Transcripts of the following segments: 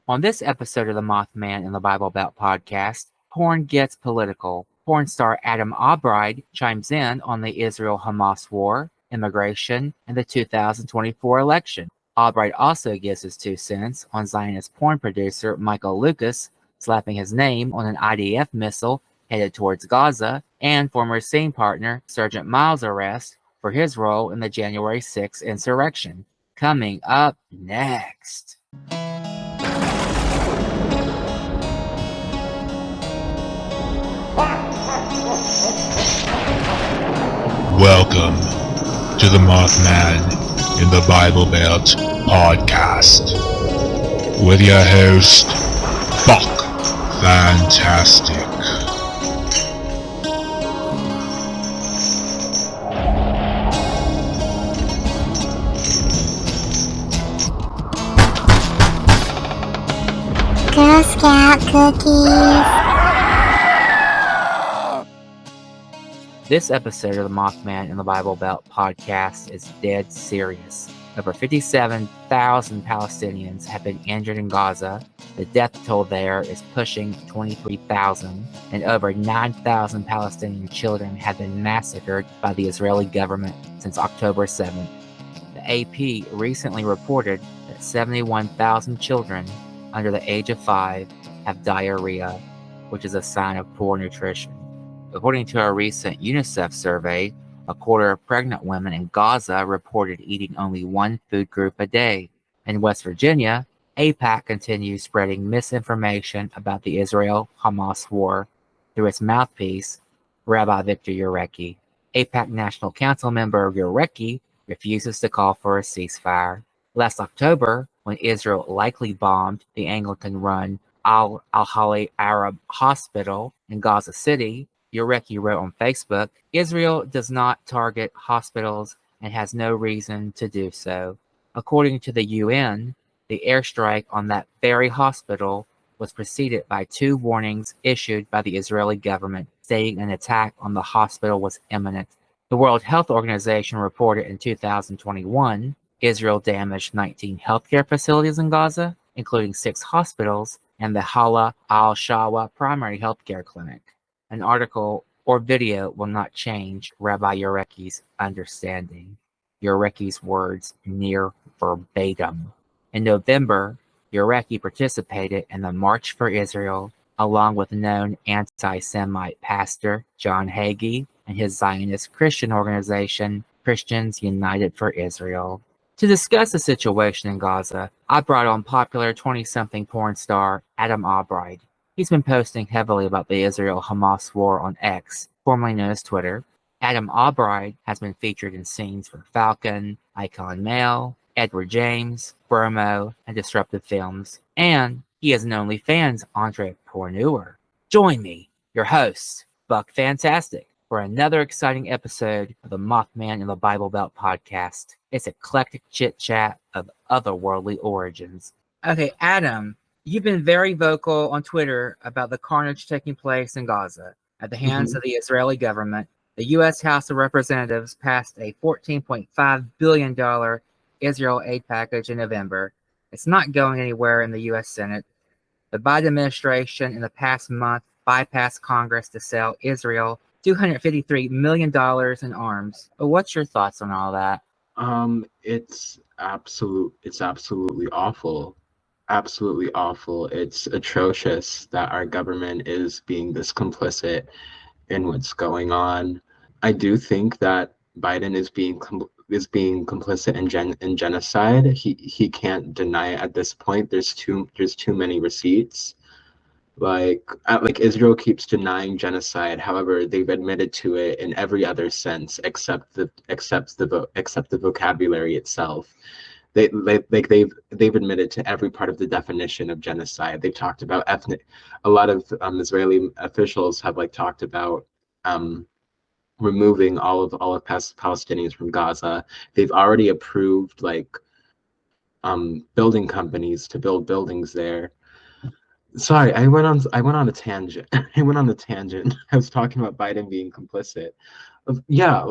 On this episode of the Mothman and the Bible Belt podcast, porn gets political. Porn star Adam Awbride chimes in on the Israel-Hamas War, immigration, and the 2024 election. Awbride also gives his 2 cents on Zionist porn producer Michael Lucas slapping his name on an IDF missile headed towards Gaza, and former scene partner Sergeant Miles' arrest for his role in the January 6th insurrection. Coming up next. Welcome to the Mothman in the Bible Belt podcast with your host, Buck Fantastic. Girl Scout cookies. This episode of the Mothman in the Bible Belt podcast is dead serious. Over 57,000 Palestinians have been injured in Gaza. The death toll there is pushing 23,000, and over 9,000 Palestinian children have been massacred by the Israeli government since October 7th. The AP recently reported that 71,000 children under the age of 5 have diarrhea, which is a sign of poor nutrition. According to a recent UNICEF survey, a quarter of pregnant women in Gaza reported eating only one food group a day. In West Virginia, AIPAC continues spreading misinformation about the Israel-Hamas War through its mouthpiece, Rabbi Victor Urecki. AIPAC National Council member Urecki refuses to call for a ceasefire. Last October, when Israel likely bombed the Anglican-run Al-Ahli Arab Hospital in Gaza City, Urecki wrote on Facebook, "Israel does not target hospitals and has no reason to do so." According to the UN, the airstrike on that very hospital was preceded by 2 warnings issued by the Israeli government stating an attack on the hospital was imminent. The World Health Organization reported in 2021 Israel damaged 19 healthcare facilities in Gaza, including 6 hospitals and the Hala al-Shawa primary healthcare clinic. An article or video will not change Rabbi Urecki's understanding. Urecki's words near verbatim. In November, Urecki participated in the March for Israel along with known anti-Semite pastor John Hagee and his Zionist Christian organization, Christians United for Israel. To discuss the situation in Gaza, I brought on popular 20-something porn star Adam Awbride. He's been posting heavily about the Israel-Hamas War on X, formerly known as Twitter. Adam Awbride has been featured in scenes for Falcon, Icon Mail, Edward James, Bromo, and Disruptive Films. And he has an OnlyFans entrepreneur. Join me, your host, Buck Fantastic, for another exciting episode of the Mothman in the Bible Belt podcast. It's eclectic chit-chat of otherworldly origins. Okay, Adam, you've been very vocal on Twitter about the carnage taking place in Gaza. At the hands of the Israeli government, the U.S. House of Representatives passed a $14.5 billion Israel aid package in November. It's not going anywhere in the U.S. Senate. The Biden administration in the past month bypassed Congress to sell Israel $253 million in arms. What's your thoughts on all that? It's absolutely awful. Absolutely awful. It's atrocious that our government is being this complicit in what's going on. I do think that Biden is being complicit in genocide. He can't deny it at this point. There's too many receipts. Like Israel keeps denying genocide. However, they've admitted to it in every other sense except the vocabulary itself. They've admitted to every part of the definition of genocide. They've talked about ethnic. A lot of Israeli officials have talked about removing all of Palestinians from Gaza. They've already approved building companies to build buildings there. Sorry, I went on a tangent. I was talking about Biden being complicit. Yeah,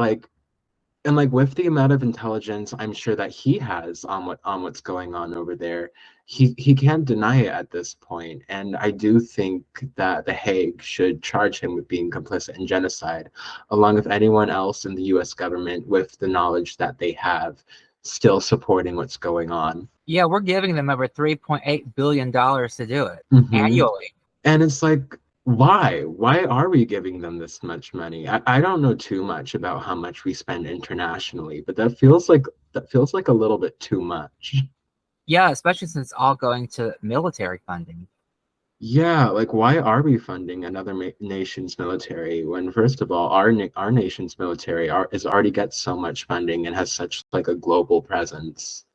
And like with the amount of intelligence I'm sure that he has on what's going on over there, he can't deny it at this point. And I do think that The Hague should charge him with being complicit in genocide, along with anyone else in the US government with the knowledge that they have still supporting what's going on. Yeah, we're giving them over $3.8 billion to do it annually. And it's like, why? Why are we giving them this much money? I don't know too much about how much we spend internationally, but that feels like a little bit too much. Yeah, especially since it's all going to military funding. Yeah, like why are we funding another nation's military when, first of all, our nation's military is already gets so much funding and has such like a global presence?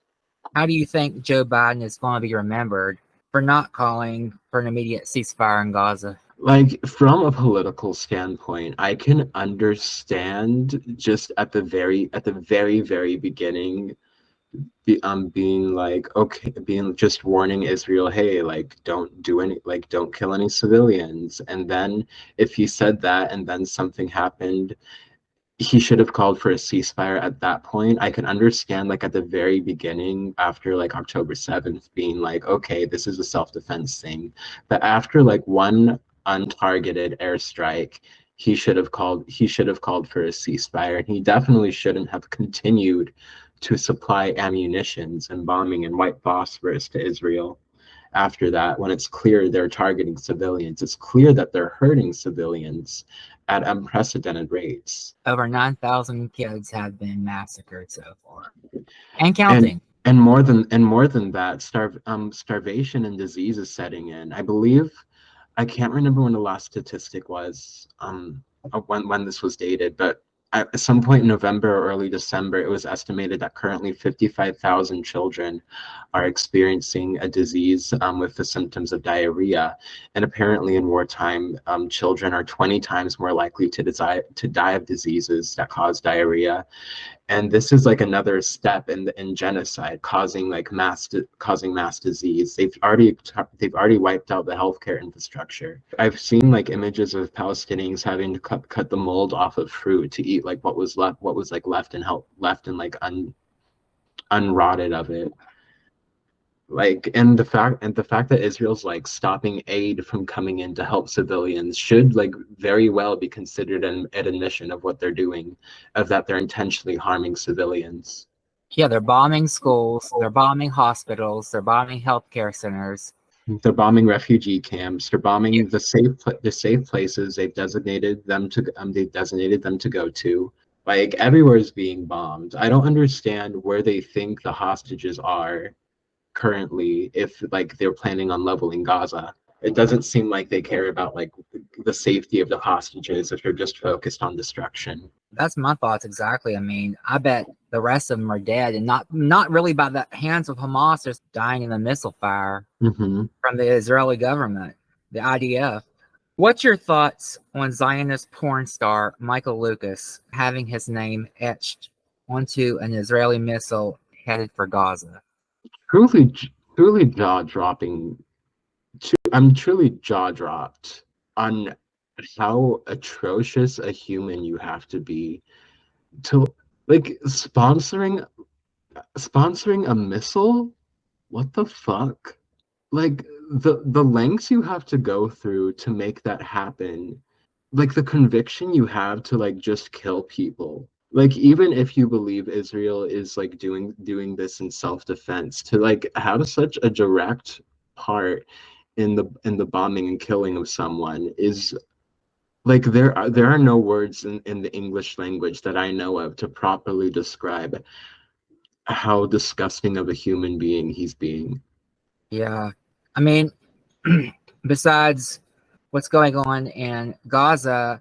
How do you think Joe Biden is going to be remembered for not calling for an immediate ceasefire in Gaza? Like from a political standpoint, I can understand just at the very beginning, being like, okay, being just warning Israel, hey, like don't kill any civilians. And then if he said that and then something happened, he should have called for a ceasefire at that point. I can understand like at the very beginning after like October 7th being like, okay, this is a self-defense thing. But after like one untargeted airstrike, he should have called for a ceasefire. And he definitely shouldn't have continued to supply ammunitions and bombing and white phosphorus to Israel after that, when it's clear they're targeting civilians. It's clear that they're hurting civilians at unprecedented rates. Over 9,000 kids have been massacred so far, and counting. And more than that, starvation and disease is setting in. I believe, I can't remember when the last statistic was, when this was dated, but at some point in November or early December, it was estimated that currently 55,000 children are experiencing a disease with the symptoms of diarrhea. And apparently in wartime, children are 20 times more likely to die of diseases that cause diarrhea. And this is like another step in genocide, causing mass disease. They've already wiped out the healthcare infrastructure. I've seen like images of Palestinians having to cut the mold off of fruit to eat like what was left and like unrotted of it. Like, and the fact that Israel's like stopping aid from coming in to help civilians should like very well be considered an admission of what they're doing, of that they're intentionally harming civilians. Yeah, they're bombing schools, they're bombing hospitals, they're bombing healthcare centers. They're bombing refugee camps. They're bombing the safe places they've designated them to go to. Like everywhere is being bombed. I don't understand where they think the hostages are currently if like they're planning on leveling Gaza. It doesn't seem like they care about like the safety of the hostages if they're just focused on destruction. That's my thoughts exactly. I mean, I bet the rest of them are dead, and not really by the hands of Hamas, just dying in the missile fire from the Israeli government, the IDF. What's your thoughts on Zionist porn star Michael Lucas having his name etched onto an Israeli missile headed for Gaza? Truly jaw-dropping. I'm truly jaw-dropped on how atrocious a human you have to be to like sponsoring a missile. What the fuck? Like the lengths you have to go through to make that happen, like the conviction you have to like just kill people. Like even if you believe Israel is like doing this in self-defense, to like have such a direct part in the bombing and killing of someone is like there are no words in the English language that I know of to properly describe how disgusting of a human being he's being. Yeah, I mean, besides what's going on in Gaza,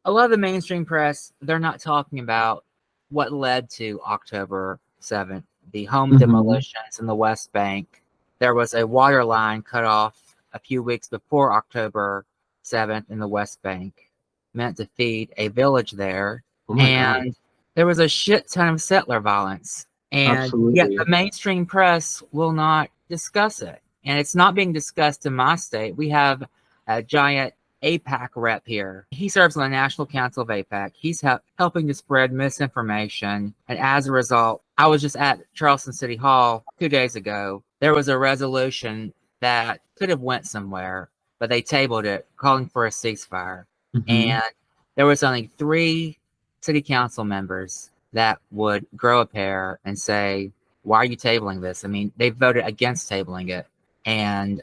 a lot of the mainstream press, they're not talking about what led to October 7th, the home demolitions in the West Bank. There was a water line cut off a few weeks before October 7th in the West Bank, meant to feed a village there. And there was a shit ton of settler violence. And yet the mainstream press will not discuss it. And it's not being discussed in my state. We have a giant AIPAC rep here. He serves on the National Council of AIPAC. He's helping to spread misinformation. And as a result, I was just at Charleston City Hall 2 days ago. There was a resolution that could have went somewhere, but they tabled it, calling for a ceasefire. And there was only 3 city council members that would grow a pair and say, why are you tabling this? I mean, they voted against tabling it. And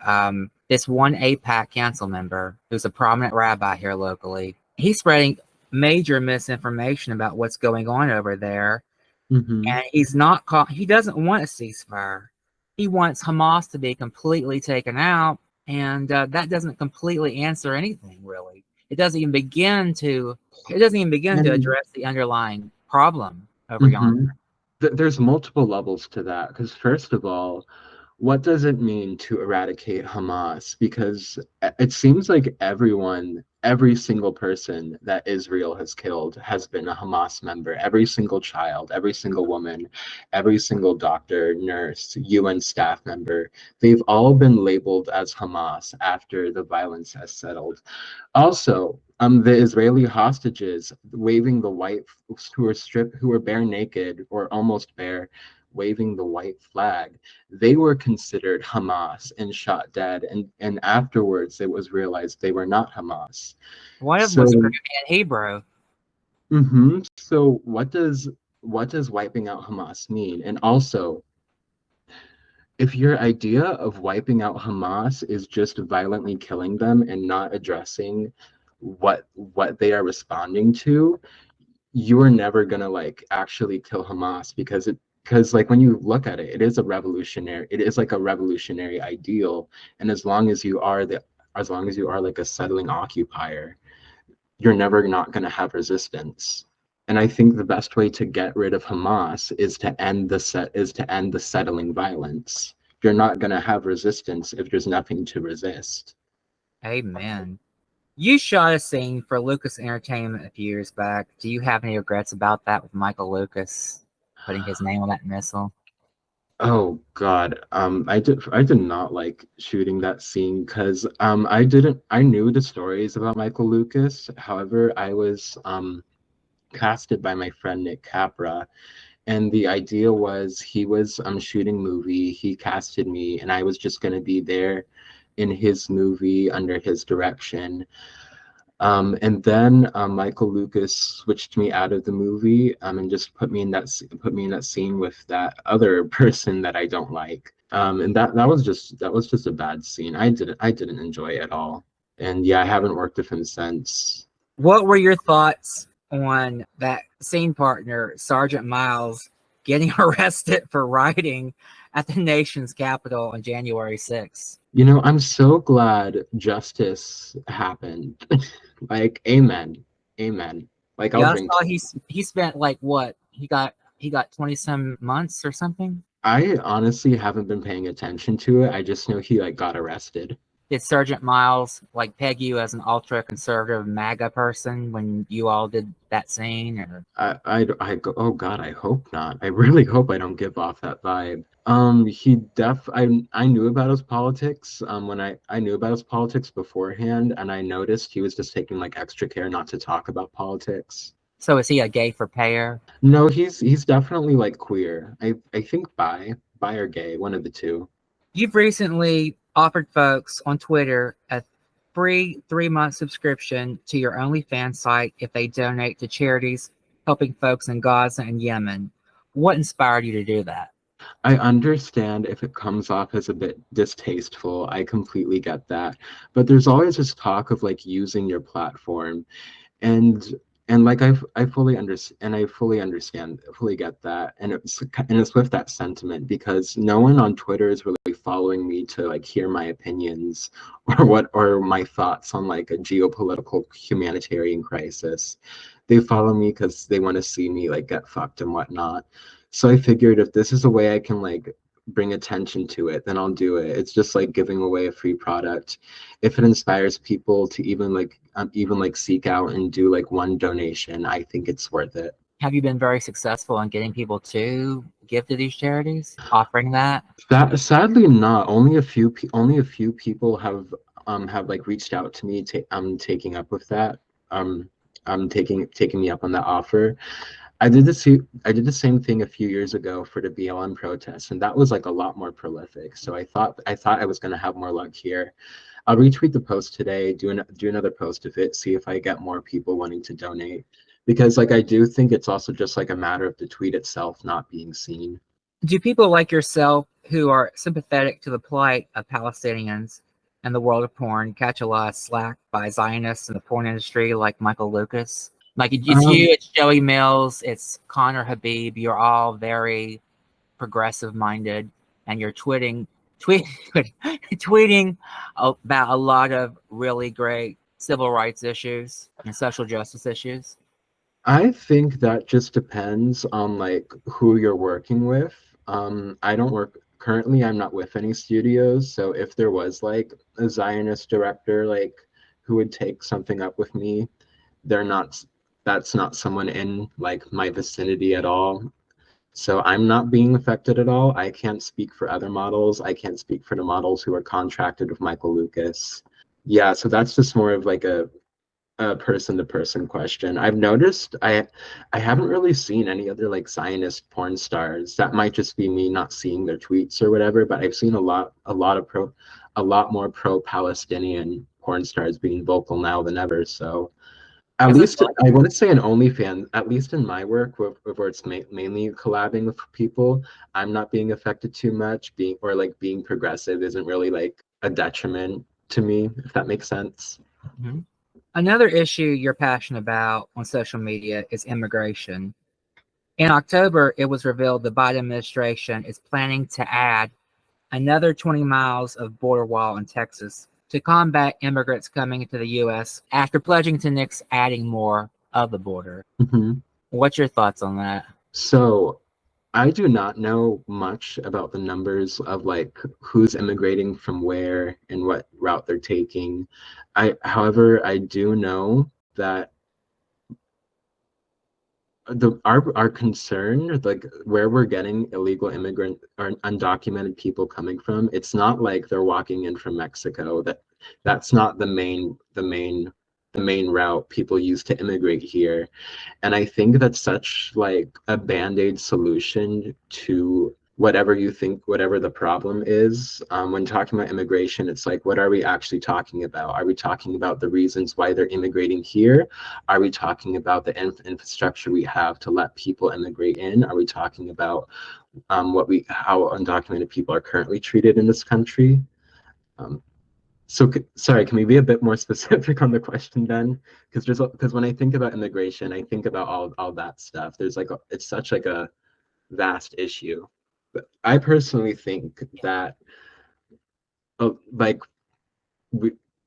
this one AIPAC council member, who's a prominent rabbi here locally, he's spreading major misinformation about what's going on over there. And he's not he doesn't want a ceasefire. He wants Hamas to be completely taken out. And that doesn't completely answer anything, really. It doesn't even begin to address the underlying problem over yonder. There's multiple levels to that, because first of all, what does it mean to eradicate Hamas? Because it seems like every single person that Israel has killed has been a Hamas member. Every single child, every single woman, every single doctor, nurse, UN staff member, they've all been labeled as Hamas after the violence has settled. Also, the Israeli hostages waving the white, who were bare naked or almost bare, waving the white flag, they were considered Hamas and shot dead. And afterwards, it was realized they were not Hamas. One of them was in Hebrew. So what does wiping out Hamas mean? And also, if your idea of wiping out Hamas is just violently killing them and not addressing what they are responding to, you are never gonna like actually kill Hamas, because like when you look at it, it is like a revolutionary ideal. And as long as you are like a settling occupier, you're never not gonna have resistance. And I think the best way to get rid of Hamas is to end the settling violence. You're not gonna have resistance if there's nothing to resist. Amen. You shot a scene for Lucas Entertainment a few years back. Do you have any regrets about that, with Michael Lucas putting his name on that missile? Oh God, I did not like shooting that scene, because I knew the stories about Michael Lucas. However, I was casted by my friend Nick Capra, and the idea was he was shooting movie. He casted me, and I was just gonna be there in his movie under his direction. And then Michael Lucas switched me out of the movie and just put me in that scene with that other person that I don't like. And that was just a bad scene. I didn't enjoy it at all. And yeah, I haven't worked with him since. What were your thoughts on that scene partner, Sergeant Miles, getting arrested for rioting at the nation's capital on January 6th? You know, I'm so glad justice happened. Like, amen. Like, I saw he spent like what? He got 20-some months or something. I honestly haven't been paying attention to it. I just know he like got arrested. Did Sergeant Miles like peg you as an ultra conservative MAGA person when you all did that scene? Or I go, oh God, I hope not. I really hope I don't give off that vibe. I knew about his politics when I knew about his politics beforehand, and I noticed he was just taking like extra care not to talk about politics. So is he a gay for payer? No, he's definitely like queer. I think bi or gay, one of the two. You've recently offered folks on Twitter a free 3-month subscription to your OnlyFans site if they donate to charities helping folks in Gaza and Yemen. What inspired you to do that? I understand if it comes off as a bit distasteful. I completely get that. But there's always this talk of like using your platform. And like I fully understand, and I fully get that. And it's with that sentiment, because no one on Twitter is really following me to like hear my opinions or my thoughts on like a geopolitical humanitarian crisis. They follow me because they want to see me like get fucked and whatnot. So I figured if this is a way I can like bring attention to it, then I'll do it. It's just like giving away a free product. If it inspires people to even seek out and do like one donation, I think it's worth it. Have you been very successful in getting people to give to these charities, offering that? Sadly not. Only a few people have have like reached out to me. Taking up with that. Taking me up on that offer. I did the same thing a few years ago for the BLM protests, and that was like a lot more prolific. So I thought I was going to have more luck here. I'll retweet the post today, do another post of it, see if I get more people wanting to donate. Because like I do think it's also just like a matter of the tweet itself not being seen. Do people like yourself who are sympathetic to the plight of Palestinians and the world of porn catch a lot of slack by Zionists in the porn industry like Michael Lucas? Like it's you, it's Joey Mills, it's Konnor Habib. You're all very progressive minded, and you're tweeting about a lot of really great civil rights issues and social justice issues. I think that just depends on like who you're working with. I don't work currently, I'm not with any studios, so if there was like a Zionist director like who would take something up with me, they're not that's not someone in like my vicinity at all. So I'm not being affected at all. I can't speak for other models. I can't speak for the models who are contracted with Michael Lucas. Yeah, so that's just more of like a person-to-person question. I've noticed I haven't really seen any other like Zionist porn stars. That might just be me not seeing their tweets or whatever, but I've seen a lot more pro-Palestinian porn stars being vocal now than ever. So at least I want to say in OnlyFans, at least in my work, where it's mainly collabing with people, I'm not being affected too much. Being progressive isn't really like a detriment to me, if that makes sense. Mm-hmm. Another issue you're passionate about on social media is immigration. In October, it was revealed the Biden administration is planning to add another 20 miles of border wall in Texas to combat immigrants coming into the U.S. after pledging to nix adding more of the border. Mm-hmm. What's your thoughts on that? So I do not know much about the numbers of like who's immigrating from where and what route they're taking. However, I do know that our concern, like where we're getting illegal immigrant or undocumented people coming from, it's not like they're walking in from Mexico. That's not the main route people use to immigrate here. And I think that's such like a band-aid solution to whatever the problem is. When talking about immigration, it's like, what are we actually talking about? Are we talking about the reasons why they're immigrating here? Are we talking about the infrastructure we have to let people immigrate in? Are we talking about how undocumented people are currently treated in this country? Sorry, can we be a bit more specific on the question then? Because when I think about immigration, I think about all that stuff. It's such like a vast issue. But I personally think that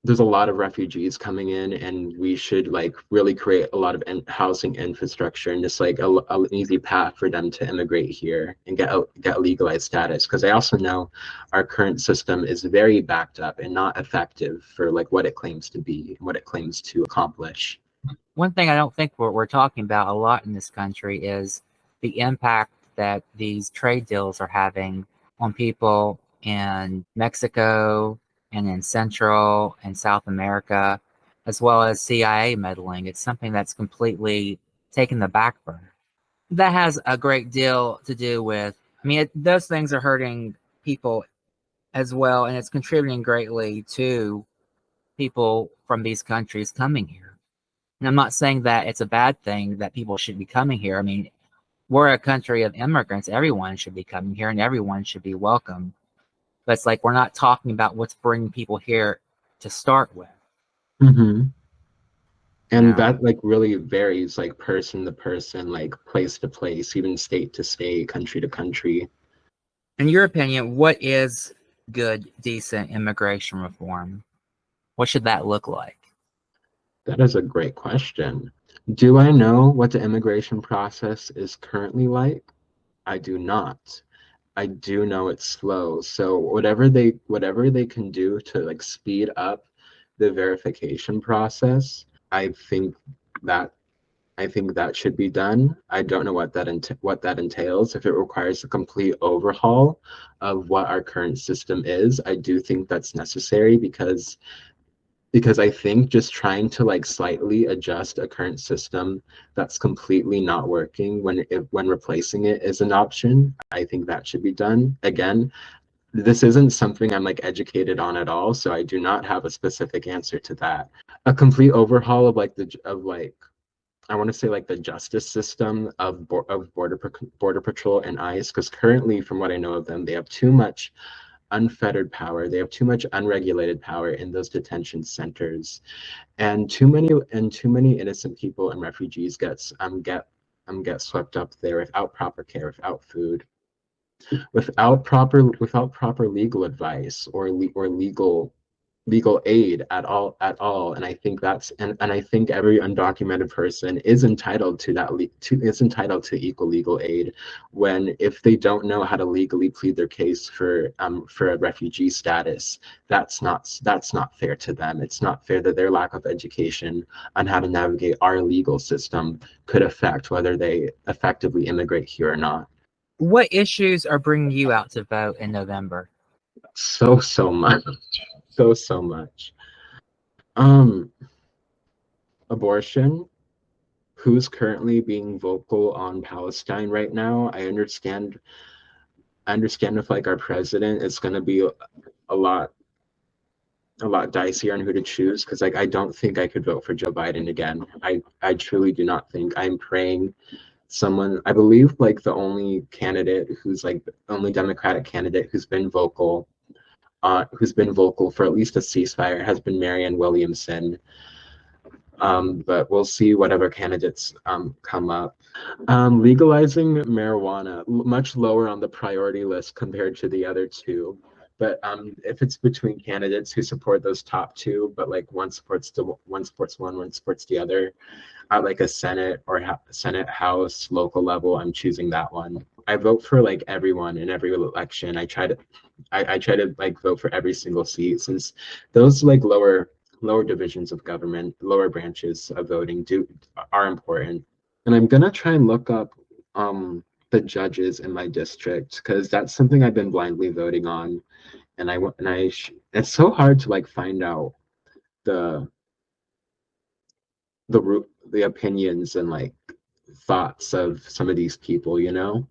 there's a lot of refugees coming in, and we should like really create a lot of housing infrastructure and just like an easy path for them to immigrate here and get legalized status. Because I also know our current system is very backed up and not effective for like what it claims to be and what it claims to accomplish. One thing I don't think we're talking about a lot in this country is the impact that these trade deals are having on people in Mexico and in Central and South America, as well as CIA meddling. It's something that's completely taken the back burner. That has a great deal to do with, those things are hurting people as well, and it's contributing greatly to people from these countries coming here. And I'm not saying that it's a bad thing that people should be coming here. We're a country of immigrants. Everyone should be coming here and everyone should be welcome. But it's like we're not talking about what's bringing people here to start with. Mm-hmm. And that like really varies like person to person, like place to place, even state to state, country to country. In your opinion, what is good, decent immigration reform? What should that look like? That is a great question. Do I know what the immigration process is currently like? I do not. I do know it's slow. So whatever they can do to like speed up the verification process, I think that should be done. I don't know what that entails. If it requires a complete overhaul of what our current system is, I do think that's necessary, because because I think just trying to like slightly adjust a current system that's completely not working when replacing it is an option. I think that should be done. Again, this isn't something I'm like educated on at all, so I do not have a specific answer to that. A complete overhaul of like I want to say like the justice system of border patrol and ICE, because currently, from what I know of them, they have too much unfettered power. They have too much unregulated power in those detention centers, and too many innocent people and refugees get swept up there without proper care, without food, without proper legal advice or legal aid at all. And I think and I think every undocumented person is entitled to is entitled to equal legal aid when, if they don't know how to legally plead their case for a refugee status, that's not fair to them. It's not fair that their lack of education on how to navigate our legal system could affect whether they effectively immigrate here or not. What issues are bringing you out to vote in November? So much. So much. Abortion. Who's currently being vocal on Palestine right now? I understand if like our president is going to be a lot dicier on who to choose, because like I don't think I could vote for Joe Biden again. I truly do not think. I'm praying someone, I believe like the only candidate who's like the only Democratic candidate who's been vocal for at least a ceasefire has been Marianne Williamson. But we'll see whatever candidates come up. Legalizing marijuana, much lower on the priority list compared to the other two. But if it's between candidates who support those top two, but like one supports one supports the other, at like a Senate or Senate, House, local level, I'm choosing that one. I vote for like everyone in every election. I try to like vote for every single seat, since those like lower divisions of government, lower branches of voting are important. And I'm gonna try and look up the judges in my district, because that's something I've been blindly voting on, and it's so hard to like find out the opinions and like thoughts of some of these people, you know.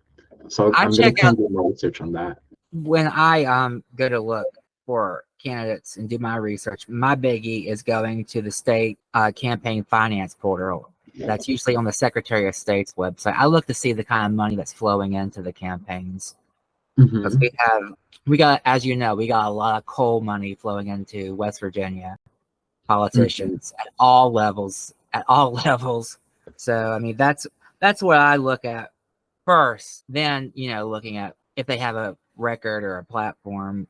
So I'm gonna try and do more research on that. When I go to look for candidates and do my research, my biggie is going to the state campaign finance portal. That's usually on the Secretary of State's website. I look to see the kind of money that's flowing into the campaigns. Because we got, as you know, we got a lot of coal money flowing into West Virginia politicians at all levels. So I mean, that's what I look at first. Then, you know, looking at if they have a record or a platform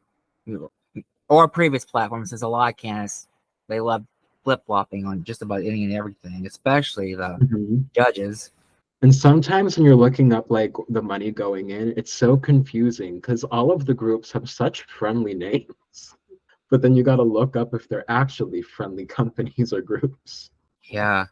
or a previous platform, since a lot of candidates, they love flip-flopping on just about any and everything, especially the judges. And sometimes when you're looking up like the money going in, it's so confusing because all of the groups have such friendly names, but then you got to look up if they're actually friendly companies or groups. Yeah.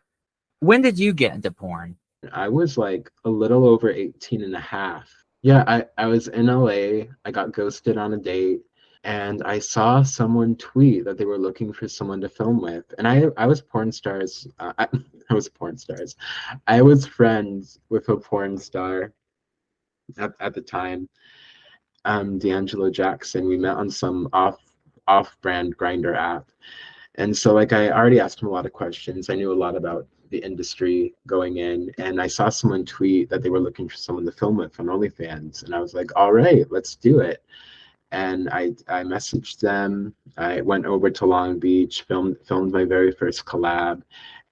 When did you get into porn? I was like a little over 18 and a half. Yeah, I was in LA. I got ghosted on a date, and I saw someone tweet that they were looking for someone to film with. And I was porn stars. I was porn stars. I was friends with a porn star at the time, D'Angelo Jackson. We met on some off-brand Grinder app. And so like I already asked him a lot of questions. I knew a lot about the industry going in, and I saw someone tweet that they were looking for someone to film with on OnlyFans, and I was like, all right, let's do it. And I messaged them. I went over to Long Beach, filmed my very first collab,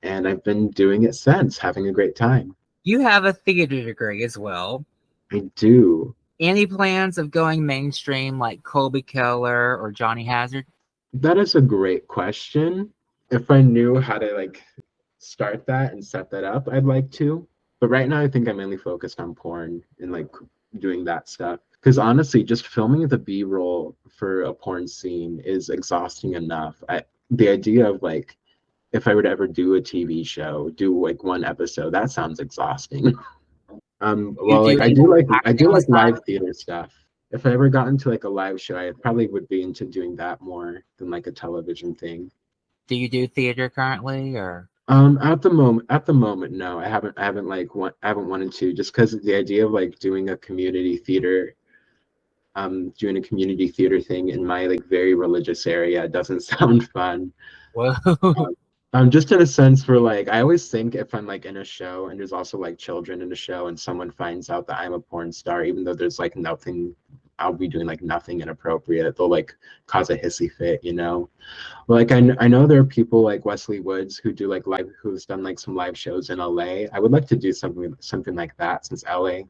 and I've been doing it since, having a great time. You have a theater degree as well. I do. Any plans of going mainstream like Colby Keller or Johnny Hazard? That is a great question. If I knew how to like start that and set that up, I'd like to. But right now I think I'm mainly focused on porn and like doing that stuff. Because honestly, just filming the B-roll for a porn scene is exhausting enough. The idea of like, if I were to ever do a TV show, do like one episode, that sounds exhausting. Well, like I do like live theater stuff. If I ever got into like a live show, I probably would be into doing that more than like a television thing. Do you do theater currently, or? At the moment, no, I haven't I haven't wanted to, just because the idea of like doing a community theater thing in my like very religious area doesn't sound fun. Whoa. Just in a sense where like I always think if I'm like in a show and there's also like children in the show and someone finds out that I'm a porn star, even though there's like nothing, I'll be doing like nothing inappropriate, they'll like cause a hissy fit, you know? Like I know there are people like Wesley Woods who do like who's done like some live shows in LA. I would like to do something like that, since LA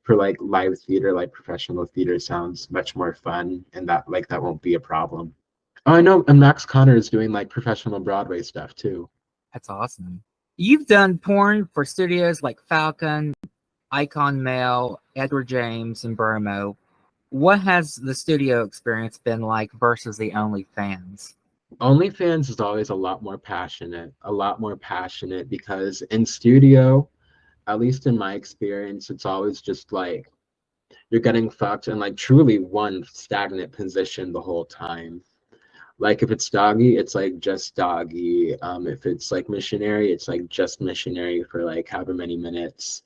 for like live theater, like professional theater sounds much more fun, and that won't be a problem. Oh, I know, and Max Konnor is doing like professional Broadway stuff too. That's awesome. You've done porn for studios like Falcon, Icon Mail, Edward James, and Burmo. What has the studio experience been like versus the OnlyFans? OnlyFans is always a lot more passionate, because in studio, at least in my experience, it's always just like you're getting fucked in like truly one stagnant position the whole time. Like if it's doggy, it's like just doggy. If it's like missionary, it's like just missionary for like however many minutes.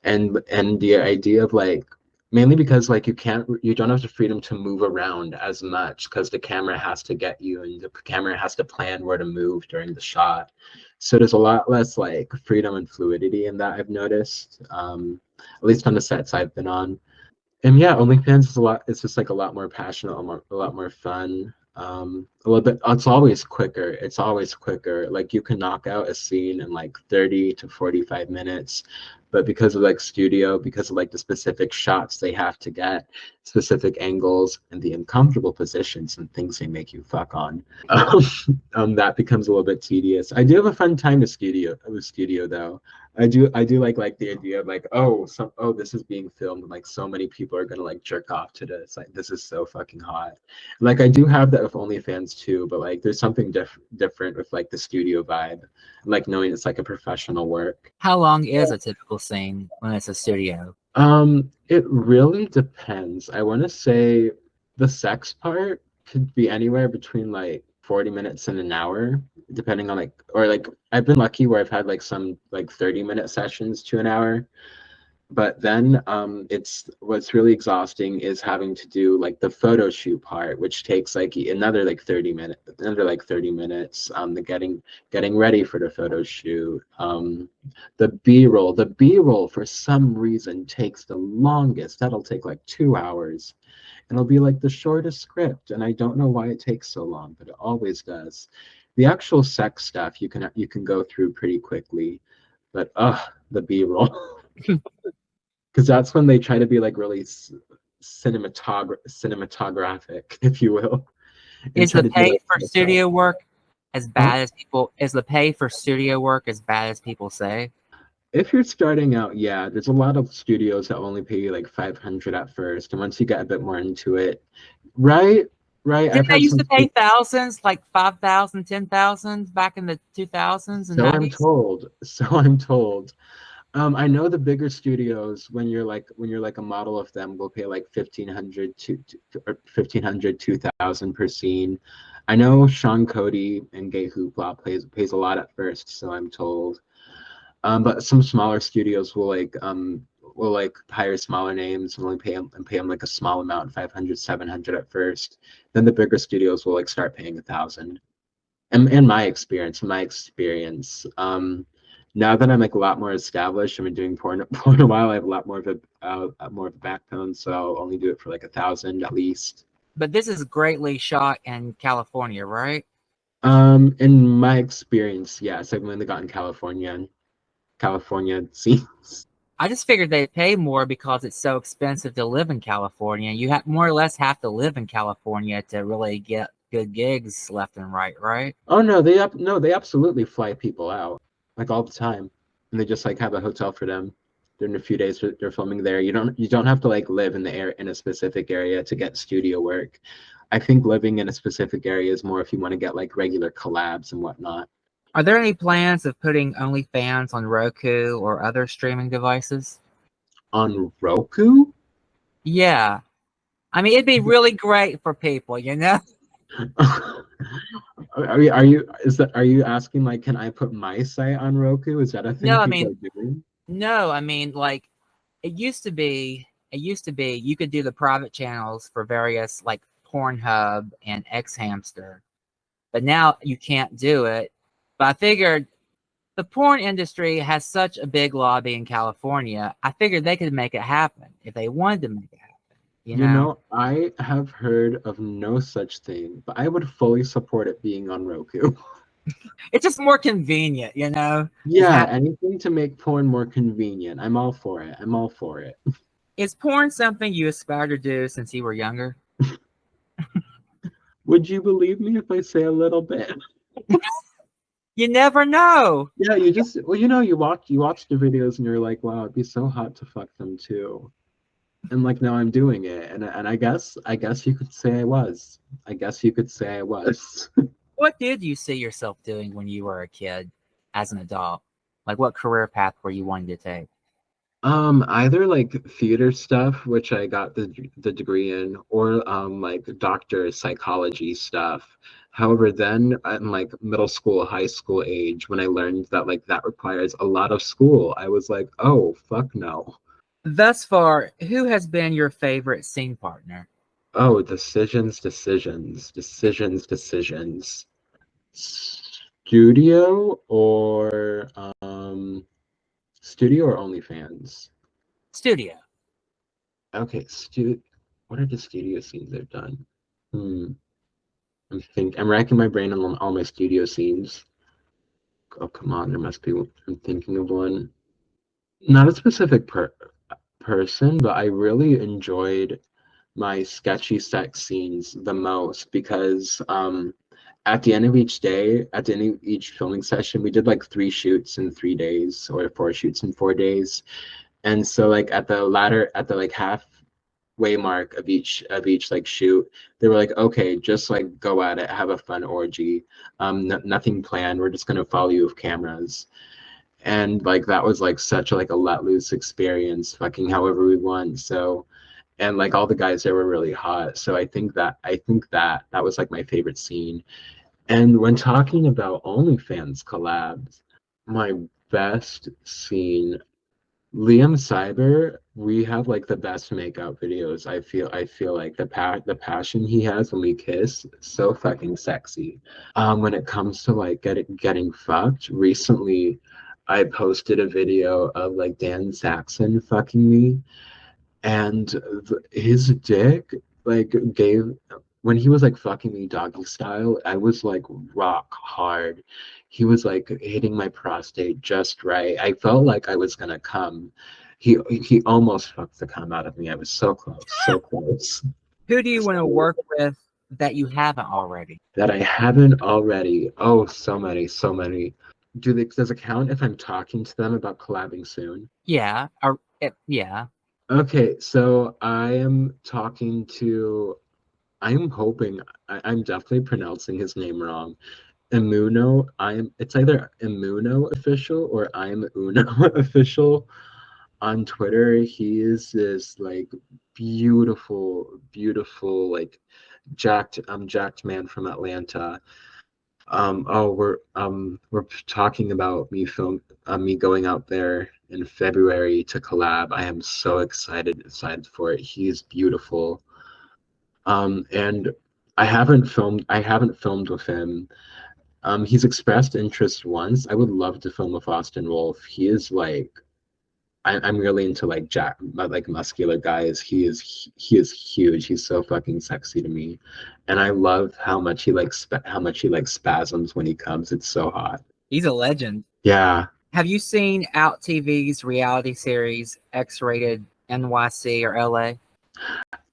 And the idea of like, mainly because like you don't have the freedom to move around as much, because the camera has to get you and the camera has to plan where to move during the shot. So there's a lot less like freedom and fluidity in that, I've noticed, at least on the sets I've been on. And yeah, OnlyFans is it's just like a lot more passionate, a lot more fun. A little bit, it's always quicker. Like you can knock out a scene in like 30 to 45 minutes, but because of like studio, because of like the specific shots they have to get, specific angles, and the uncomfortable positions and things they make you fuck on, that becomes a little bit tedious. I do have a fun time with studio though. I do like the idea of like, this is being filmed and like so many people are gonna like jerk off to this. Like this is so fucking hot. Like I do have that with OnlyFans too, but like there's something different with like the studio vibe, like knowing it's like a professional work. How long is a typical scene when it's a studio? It really depends. I want to say the sex part could be anywhere between like 40 minutes and an hour, depending on like, or like I've been lucky where I've had like some like 30-minute sessions to an hour. But then it's what's really exhausting is having to do like the photo shoot part, which takes like another like 30 minutes, the getting ready for the photo shoot. The B-roll for some reason takes the longest. That'll take like 2 hours. And it'll be like the shortest script, and I don't know why it takes so long, but it always does. The actual sex stuff you can go through pretty quickly, but the B-roll. Because that's when they try to be like really cinematographic, if you will. Is the pay for studio work as bad as people? Is the pay for studio work as bad as people say? If you're starting out, yeah, there's a lot of studios that only pay you like $500 at first, and once you get a bit more into it, right. Didn't they used to pay thousands, like 5,000, 10,000 back in the 2000s and so 90s? I'm told. I know the bigger studios, when you're like a model of them, will pay like 1,500 to 2,000 per scene. I know Sean Cody and Gay Hoopla pays a lot at first, so I'm told. But some smaller studios will hire smaller names and only pay them like a small amount, 500, 700 at first. Then the bigger studios will like start paying 1,000. And in my experience, now that I'm like a lot more established, I've been doing porn a while. I have a lot more of a backbone, so I'll only do it for like 1,000 at least. But this is greatly shot in California, right? In my experience, yes, I've mainly gotten California scenes. I just figured they pay more because it's so expensive to live in California. You have more or less have to live in California to really get good gigs left and right? Oh no, they absolutely fly people out like all the time, and they just like have a hotel for them during a few days they're filming there. You don't have to like live in a specific area to get studio work. I think living in a specific area is more if you want to get like regular collabs and whatnot. Are there any plans of putting OnlyFans on Roku or other streaming devices? On Roku? Yeah. I mean, it'd be really great for people, you know? Are you asking like, can I put my site on Roku? Is that a thing No, I people mean, are doing? no, I mean, like, it used to be you could do the private channels for various like Pornhub and X Hamster, but now you can't do it. But I figured the porn industry has such a big lobby in California. I figured they could make it happen if they wanted to make it happen. You You know, know, I have heard of no such thing, but I would fully support it being on Roku. it's just more convenient. Just Yeah, anything to make porn more convenient. I'm all for it. I'm all for it. is porn something you aspire to do since you were younger? Would you believe me if I say a little bit? You never know. Yeah, you just well, you know, you watch the videos and you're like, wow, it'd be so hot to fuck them too. And like now I'm doing it, and I guess you could say I was. I guess you could say I was. What did you see yourself doing when you were a kid as an adult? Like, what career path were you wanting to take? Either like theater stuff, which I got the degree in, or like doctor psychology stuff. However, then in like middle school, high school age, when I learned that like that requires a lot of school, I was like, oh, fuck no. Thus far, who has been your favorite scene partner? Oh, decisions. Studio or studio or OnlyFans? Studio. Okay, what are the studio scenes they've done? Hmm. I'm racking my brain on all my studio scenes. Oh, come on, there must be one. I'm thinking of one. Not a specific person, but I really enjoyed my sketchy sex scenes the most because at the end of each day, at the end of each filming session, we did like 3 shoots in 3 days or 4 shoots in 4 days. And so like at the like halfway mark of each like shoot, they were like, okay, just like go at it, have a fun orgy. Nothing planned. We're just gonna follow you with cameras. And like that was like such a, like a let loose experience, fucking however we want. So and like all the guys there were really hot. So I think that was like my favorite scene. And when talking about OnlyFans collabs, my best scene, Liam Cyber, we have like the best makeout videos. I feel like the passion he has when we kiss, so fucking sexy. When it comes to like getting fucked, recently I posted a video of like Dan Saxon fucking me, and his dick like gave when he was like fucking me doggy style, I was like rock hard. He was like hitting my prostate just right. I felt like I was gonna come. He almost fucked the cum out of me. I was so close, so close. Who do you want to work with that you haven't already? That I haven't already. Oh, so many, so many. Does it count if I'm talking to them about collabing soon? Yeah, yeah. Okay, so I am talking to I'm hoping I'm definitely pronouncing his name wrong. It's either Immuno official or I'm Uno official on Twitter. He is this like beautiful like jacked man from Atlanta. We're talking about me going out there in February to collab. I am so excited for it. He is beautiful. And I haven't filmed with him. He's expressed interest once. I would love to film with Austin Wolf. He is like I'm really into like like muscular guys. He is huge. He's so fucking sexy to me. And I love how much he like spasms when he comes. It's so hot. He's a legend. Yeah. Have you seen Out TV's reality series X-Rated NYC or LA?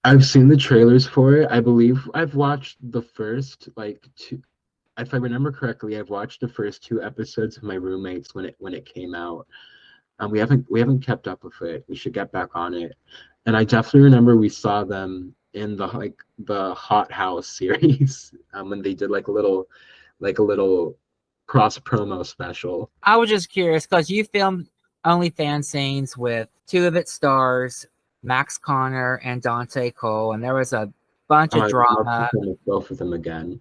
I've seen the trailers for it. I believe I've watched the first like two, if I remember correctly, I've watched the first 2 episodes of my roommates when it came out. We haven't kept up with it. We should get back on it. And I definitely remember we saw them in the Hot House series when they did like a little cross promo special. I was just curious because you filmed OnlyFans scenes with two of its stars, Max Konnor and Dante Cole, and there was a bunch Oh, of I'd love to drama. film with both of them again.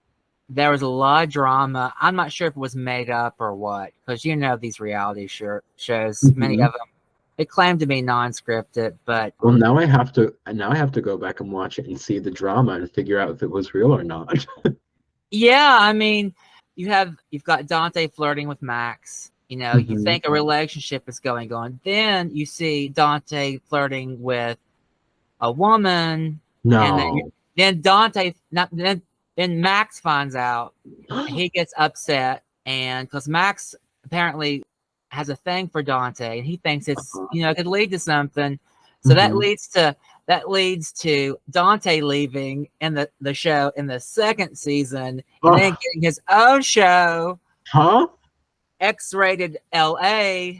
there was a lot of drama. I'm not sure if it was made up or what, because these reality shows, many of them, they claim to be non-scripted, but Well, now I have to go back and watch it and see the drama and figure out if it was real or not. yeah, I mean, you've got Dante flirting with Max. You think a relationship is going on. Then you see Dante flirting with a woman, and then then Max finds out, and he gets upset, and because Max apparently has a thing for Dante, and he thinks it's could lead to something. So that leads to Dante leaving in the show in the second season, and then getting his own show, X-rated LA,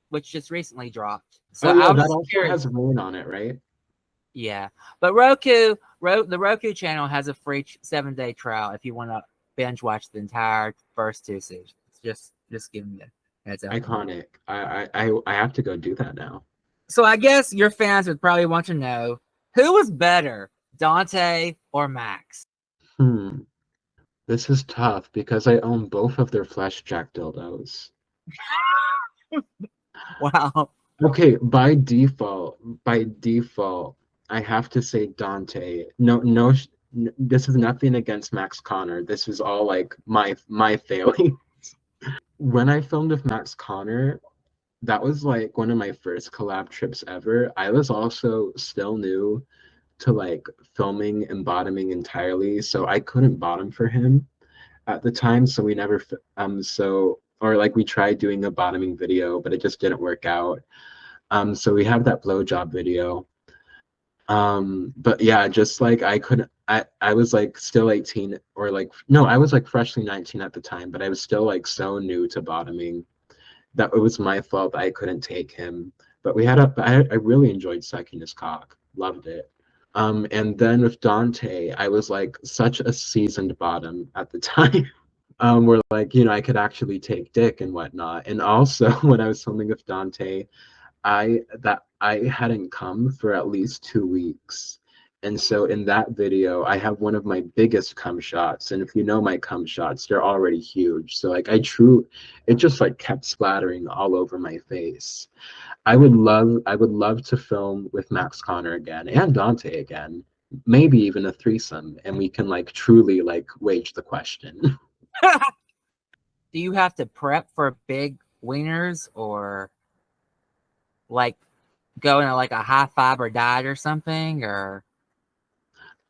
which just recently dropped. So that also has Rain on it, right? Yeah, but the Roku channel has a free 7-day trial if you want to binge watch the entire first 2 seasons. Just giving you a heads up. Iconic. I have to go do that now. So I guess your fans would probably want to know who was better, Dante or Max? This is tough because I own both of their flesh jack dildos. Wow. Okay, by default, I have to say Dante. No, this is nothing against Max Konnor. This is all like my failings. When I filmed with Max Konnor, that was like one of my first collab trips ever. I was also still new to like filming and bottoming entirely, so I couldn't bottom for him at the time. So we never we tried doing a bottoming video, but it just didn't work out. So we have that blowjob video. But yeah, just like I was like still 18 or like, no, I was like freshly 19 at the time, but I was still like so new to bottoming that it was my fault that I couldn't take him. But I really enjoyed sucking his cock, loved it. And then with Dante, I was like such a seasoned bottom at the time. Where like, I could actually take dick and whatnot. And also when I was filming with Dante, I hadn't come for at least 2 weeks. And so in that video, I have one of my biggest cum shots. And if you know my cum shots, they're already huge. So like it just like kept splattering all over my face. I would love to film with Max Konnor again and Dante again, maybe even a threesome, and we can like truly like wage the question. Do you have to prep for big wieners or like go into like a high fiber diet or something? Or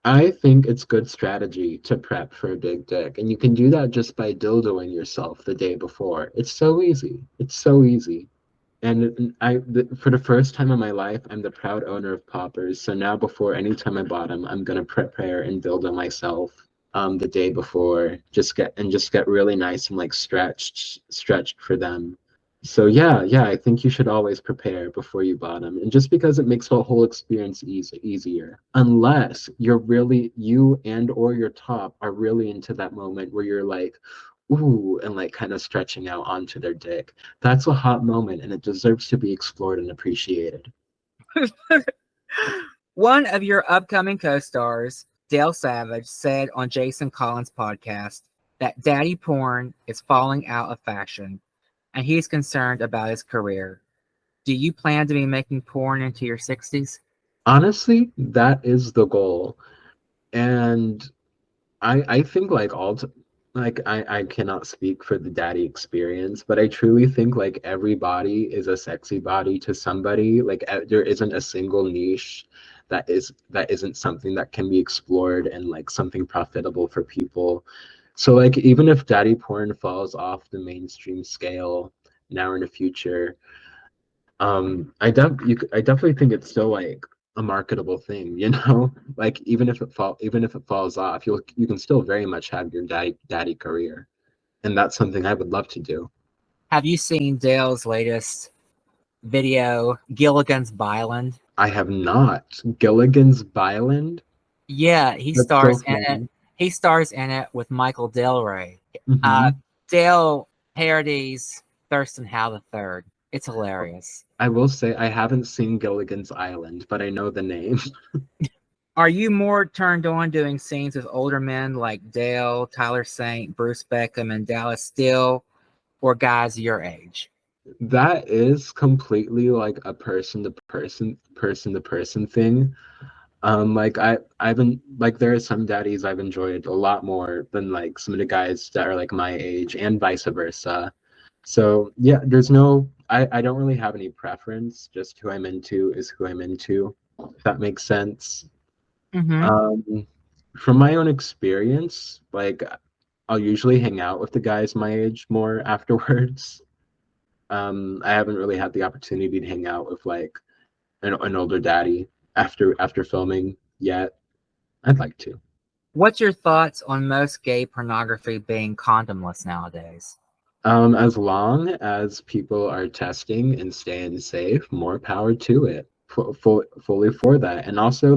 I think it's good strategy to prep for a big dick, and you can do that just by dildoing yourself the day before. It's so easy. And for the first time in my life, I'm the proud owner of poppers. So now before any time I bottom, I'm gonna prepare and dildo myself the day before, just get really nice and like stretched for them. So yeah, I think you should always prepare before you bottom, and just because it makes the whole experience easier, unless you and or your top are really into that moment where you're like, ooh, and like kind of stretching out onto their dick. That's a hot moment, and it deserves to be explored and appreciated. One of your upcoming co-stars, Dale Savage, said on Jason Collins' podcast that daddy porn is falling out of fashion, and he's concerned about his career. Do you plan to be making porn into your 60s? Honestly, that is the goal. And I think like I cannot speak for the daddy experience, but I truly think like every body is a sexy body to somebody. Like there isn't a single niche that isn't something that can be explored and like something profitable for people. So like even if daddy porn falls off the mainstream scale now or in the future, I definitely think it's still like a marketable thing, like even if it falls off, you can still very much have your daddy career, and that's something I would love to do. Have you seen Dale's latest video, Gilligan's Island? I have not. Gilligan's Island? Yeah, he stars in it. He stars in it with Michael Del Rey. Dale parodies Thurston Howell III. It's hilarious. I will say I haven't seen Gilligan's Island, but I know the name. Are you more turned on doing scenes with older men like Dale, Tyler Saint, Bruce Beckham, and Dallas Steele, or guys your age? That is completely like a person to person thing. Like I've been like there are some daddies I've enjoyed a lot more than like some of the guys that are like my age and vice versa. So yeah, I don't really have any preference. Just who I'm into is who I'm into, if that makes sense. Mm-hmm. From my own experience, like I'll usually hang out with the guys my age more afterwards. I haven't really had the opportunity to hang out with like an older daddy after filming yet. I'd like to. What's your thoughts on most gay pornography being condomless nowadays? As long as people are testing and staying safe, more power to it. Fully for that. And also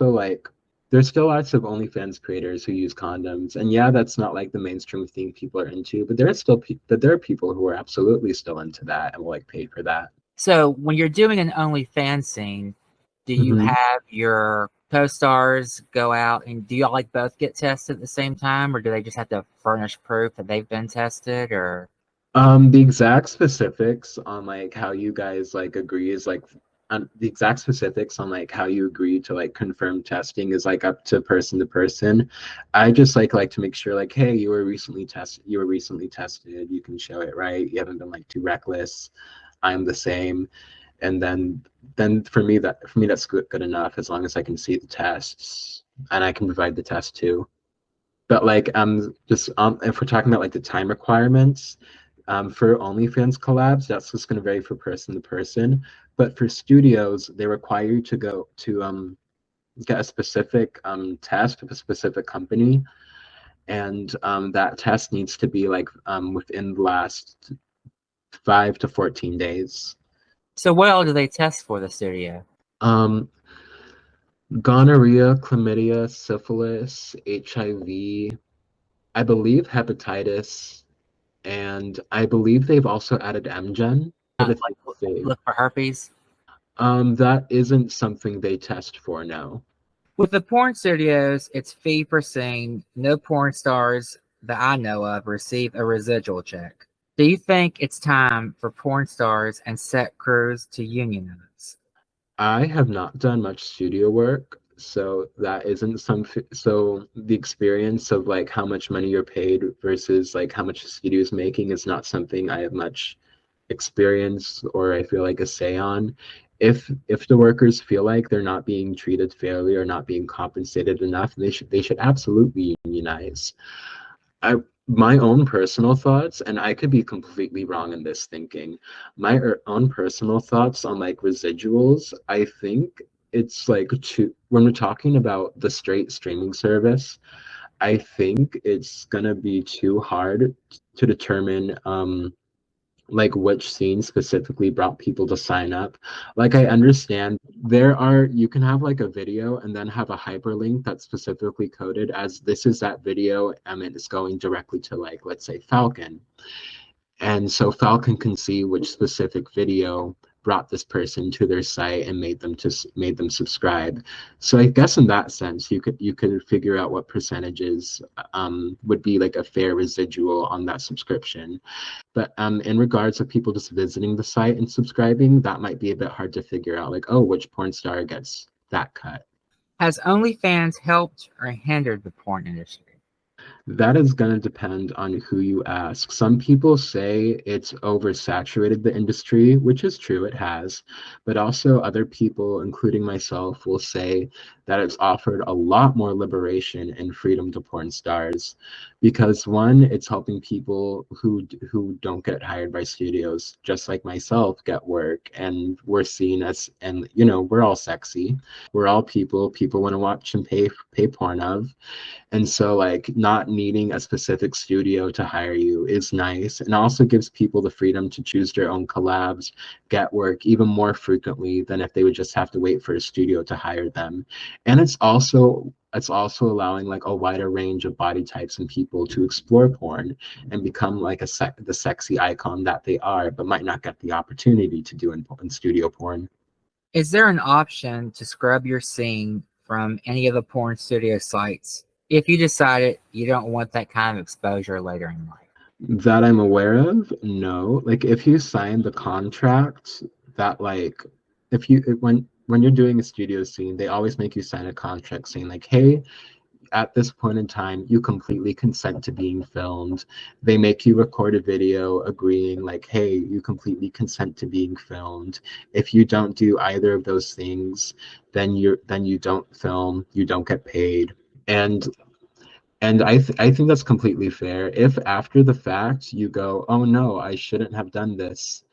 like there's still lots of OnlyFans creators who use condoms, and yeah, that's not like the mainstream thing people are into, but there are people who are absolutely still into that and will like pay for that. So when you're doing an OnlyFans scene, do you Mhm. have your co-stars go out and do y'all like both get tested at the same time, or do they just have to furnish proof that they've been tested? Or The exact specifics on like how you guys like agree is like the exact specifics on like how you agree to like confirm testing is like up to person. I just like to make sure like, hey, you were recently tested, you can show it, right? You haven't been like too reckless. I'm the same. And then for me that's good enough as long as I can see the tests and I can provide the test too. But like just if we're talking about like the time requirements, for OnlyFans collabs, that's just going to vary from person to person. But for studios, they require you to go to get a specific test with a specific company, and that test needs to be like within the last 5 to 14 days. so what all do they test for the studio? Um, Gonorrhea, chlamydia, syphilis, HIV, I believe hepatitis, and I believe they've also added MGen to the Like thing. look for herpes? That isn't something they test for now. With the porn studios, it's fee per scene. No porn stars that I know of receive a residual check. Do you think it's time for porn stars and set crews to unionize? I have not done much studio work, so that isn't so the experience of like how much money you're paid versus like how much the studio is making is not something I have much experience or I feel like a say on. If the workers feel like they're not being treated fairly or not being compensated enough, they should absolutely unionize. I My own personal thoughts, and I could be completely wrong in this thinking. My own personal thoughts on like residuals, I think it's like when we're talking about the straight streaming service, I think it's gonna be too hard to determine like which scene specifically brought people to sign up. Like I understand you can have like a video and then have a hyperlink that's specifically coded as this is that video and it's going directly to like let's say Falcon. And so Falcon can see which specific video brought this person to their site and made them subscribe. So I guess in that sense, you could figure out what percentages would be like a fair residual on that subscription. But in regards of people just visiting the site and subscribing, that might be a bit hard to figure out. Like, oh, which porn star gets that cut? Has OnlyFans helped or hindered the porn industry? That is going to depend on who you ask. Some people say it's oversaturated the industry, which is true, it has. But also, other people, including myself, will say that it's offered a lot more liberation and freedom to porn stars. Because one, it's helping people who don't get hired by studios, just like myself, get work. And we're seen as, and we're all sexy. We're all people want to watch and pay porn of. And so like not needing a specific studio to hire you is nice and also gives people the freedom to choose their own collabs, get work even more frequently than if they would just have to wait for a studio to hire them. And it's also allowing like a wider range of body types and people to explore porn and become like the sexy icon that they are, but might not get the opportunity to do in studio porn. Is there an option to scrub your scene from any of the porn studio sites if you decided you don't want that kind of exposure later in life? That I'm aware of, no. Like if you sign the contract that like if you when you're doing a studio scene, they always make you sign a contract saying like, hey, at this point in time, you completely consent to being filmed. They make you record a video agreeing like, hey, you completely consent to being filmed. If you don't do either of those things, then you don't film, you don't get paid. And I think that's completely fair. If after the fact you go, oh no, I shouldn't have done this.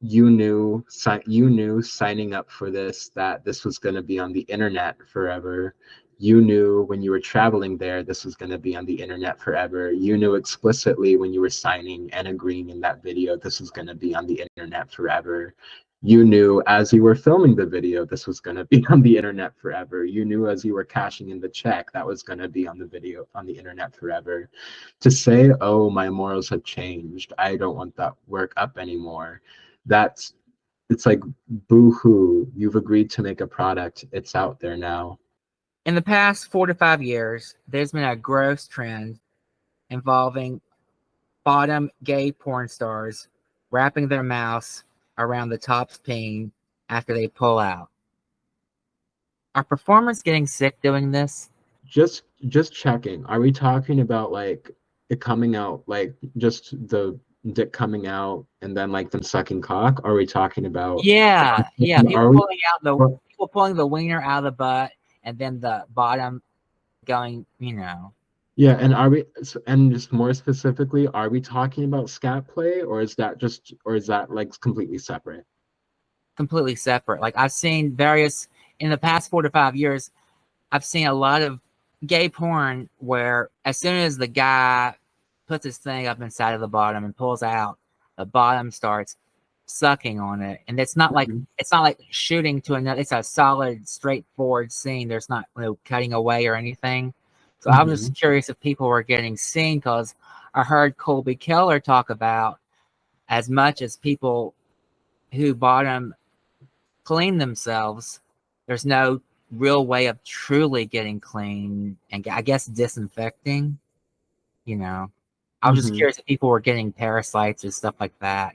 You knew signing up for this that this was going to be on the internet forever. You knew when you were traveling there this was going to be on the internet forever. You knew explicitly when you were signing and agreeing in that video this was going to be on the internet forever. You knew as you were filming the video this was going to be on the internet forever. You knew as you were cashing in the check that was going to be on the video on the internet forever. To say, oh, my morals have changed, I don't want that work up anymore, it's like, boo-hoo, you've agreed to make a product, it's out there now. In the past 4 to 5 years, there's been a gross trend involving bottom gay porn stars wrapping their mouths around the top's peen after they pull out. Are performers getting sick doing this? Just checking. Are we talking about like it coming out, like just the dick coming out and then like them sucking cock? Are we talking about Yeah. are we, People pulling the wiener out of the butt and then the bottom going, yeah, and are we, and just more specifically, are we talking about scat play, or is that like completely separate? completely separate. Like I've seen in the past 4 to 5 years, I've seen a lot of gay porn where as soon as the guy puts his thing up inside of the bottom and pulls out, the bottom starts sucking on it. And it's not like shooting to another, it's a solid, straightforward scene. There's not cutting away or anything. So I was just curious if people were getting seen, because I heard Colby Keller talk about as much as people who bottom clean themselves, there's no real way of truly getting clean and I guess disinfecting. I was just curious if people were getting parasites or stuff like that.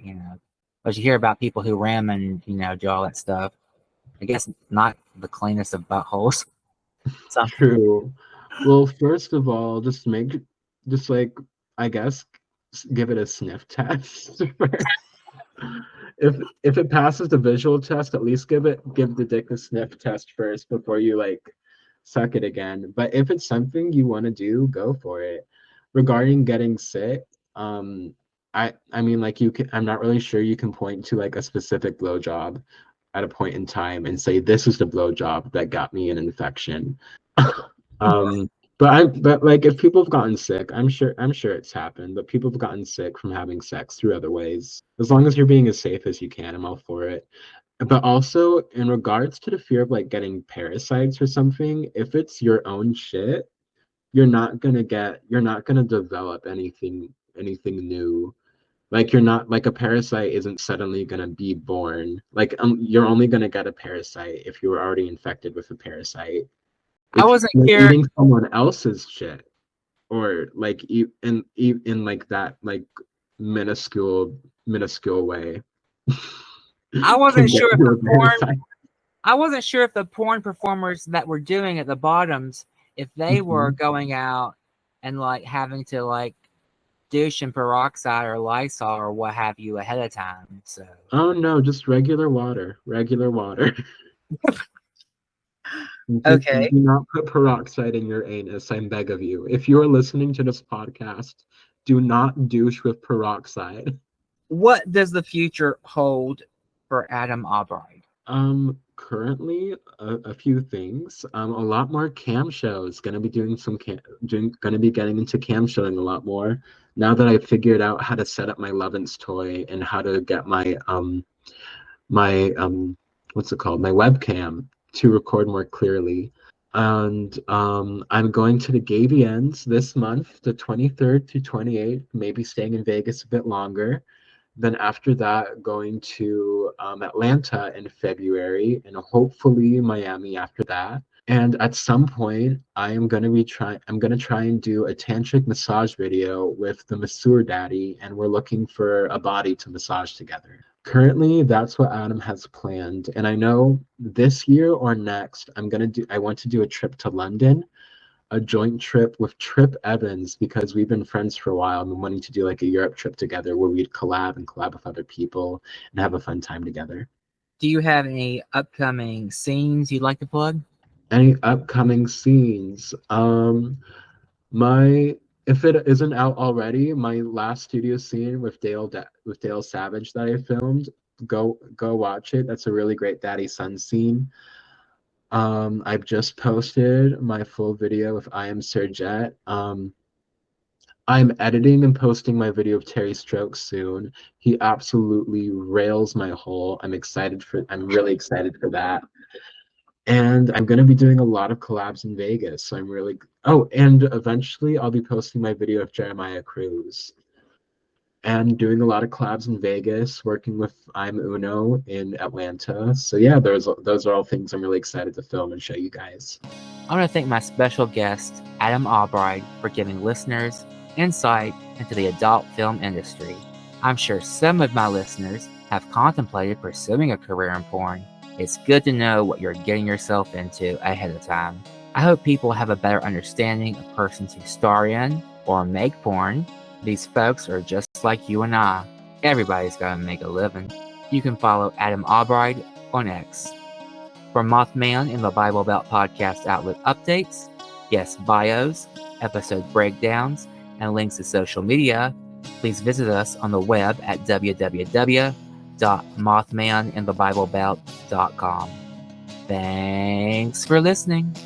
But you hear about people who ram and do all that stuff. I guess not the cleanest of buttholes. So True. Well, first of all, I guess give it a sniff test first. If it passes the visual test, at least give the dick a sniff test first before you like suck it again. But if it's something you want to do, go for it. Regarding getting sick, I mean, like I'm not really sure you can point to like a specific blowjob at a point in time and say this is the blowjob that got me an infection. But like if people have gotten sick, I'm sure it's happened, but people have gotten sick from having sex through other ways. As long as you're being as safe as you can, I'm all for it. But also in regards to the fear of like getting parasites or something, if it's your own shit, you're not gonna develop anything new. Like you're not, like a parasite isn't suddenly gonna be born. Like you're only gonna get a parasite if you were already infected with a parasite. I wasn't you're here. eating someone else's shit, or like in like that like minuscule way. I wasn't sure if the porn performers that were doing at the bottoms, if they were going out and like having to like douche in peroxide or Lysol or what have you ahead of time. So oh no, just regular water. Okay. Do not put peroxide in your anus, I beg of you. If you are listening to this podcast, do not douche with peroxide. What does the future hold for Adam Awbride? Currently a few things. A lot more cam shows. Gonna be getting into cam showing a lot more. Now that I've figured out how to set up my Lovense toy and how to get my what's it called? My webcam to record more clearly. And I'm going to the Gavians this month, the 23rd to 28th, maybe staying in Vegas a bit longer. Then after that, going to Atlanta in February and hopefully Miami after that. And at some point, I'm gonna try and do a tantric massage video with the masseur daddy, and we're looking for a body to massage together. Currently, that's what Adam has planned. And I know this year or next, I want to do a trip to London, a joint trip with Trip Evans, because we've been friends for a while and been wanting to do like a Europe trip together where we'd collab with other people and have a fun time together. Do you have any upcoming scenes you'd like to plug? Any upcoming scenes? My if it isn't out already, my last studio scene with Dale Savage that I filmed, go watch it. That's a really great daddy son scene. I've just posted my full video with I Am Sir Jet. I'm editing and posting my video of Terry Strokes soon. He absolutely rails my hole. I'm really excited for that. And I'm going to be doing a lot of collabs in Vegas. So and eventually I'll be posting my video of Jeremiah Cruz and doing a lot of collabs in Vegas, working with I'm Uno in Atlanta. So yeah, those are all things I'm really excited to film and show you guys. I want to thank my special guest, Adam Awbride, for giving listeners insight into the adult film industry. I'm sure some of my listeners have contemplated pursuing a career in porn. It's good to know what you're getting yourself into ahead of time. I hope people have a better understanding of persons who star in or make porn. These folks are just like you and I. Everybody's got to make a living. You can follow Adam Awbride on X. For Mothman in the Bible Belt podcast outlet updates, guest bios, episode breakdowns, and links to social media, please visit us on the web at www.mothmaninthebiblebelt.com. Thanks for listening.